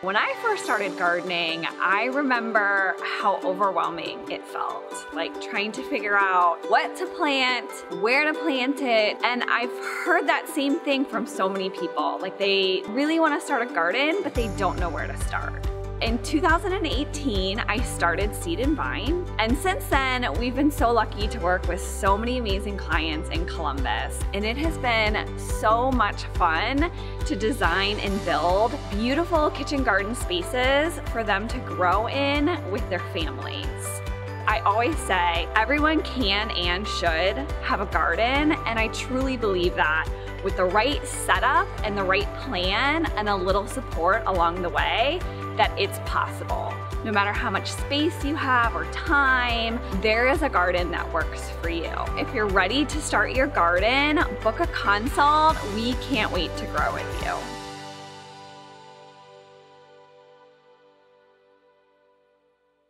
When I first started gardening, I remember how overwhelming it felt. Like trying to figure out what to plant, where to plant it. And I've heard that same thing from so many people. Like they really want to start a garden, but they don't know where to start. In 2018, I started Seed and Vine, and since then, we've been so lucky to work with so many amazing clients in Columbus, and it has been so much fun to design and build beautiful kitchen garden spaces for them to grow in with their families. I always say everyone can and should have a garden, and I truly believe that with the right setup and the right plan and a little support along the way, that it's possible. No matter how much space you have or time, there is a garden that works for you. If you're ready to start your garden, book a consult. We can't wait to grow with you.